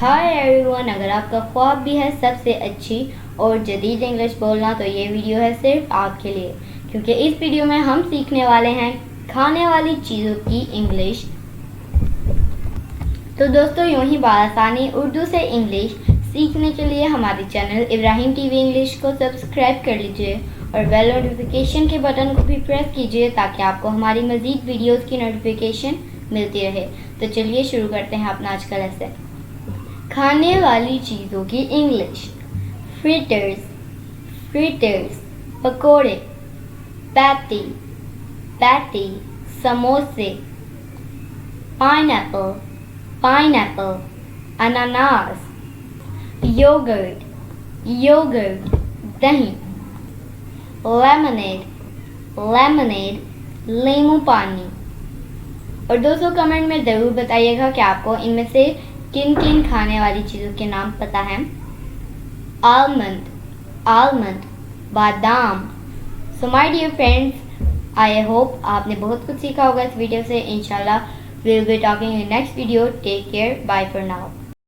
Hi everyone, अगर आपका ख्वाब भी है सबसे अच्छी और जदीद इंग्लिश बोलना तो ये वीडियो है सिर्फ आपके लिए, क्योंकि इस वीडियो में हम सीखने वाले हैं खाने वाली चीज़ों की इंग्लिश। तो दोस्तों, यूं ही बासानी उर्दू से इंग्लिश सीखने के लिए हमारे चैनल इब्राहिम टीवी इंग्लिश को सब्सक्राइब कर लीजिए और बेल नोटिफिकेशन के बटन को भी प्रेस कीजिए ताकि आपको हमारी मज़ीद वीडियोस की नोटिफिकेशन मिलती रहे। तो चलिए शुरू करते हैं अपना आज का लेसन। खाने वाली चीज़ों की इंग्लिश। फ्रिटर्स, पकोड़े, पैटी, समोसे, पाइनएप्पल, अनानास, योगर्ट, दही, लेमनेड, नींबू पानी। और दोस्तों, कमेंट में ज़रूर बताइएगा कि आपको इनमें से किन किन खाने वाली चीज़ों के नाम पता हैं। आलमंड, बादाम। So my dear friends, I hope आपने बहुत कुछ सीखा होगा इस वीडियो से। इंशाल्लाह we will be talking in next video. Take care, bye for now.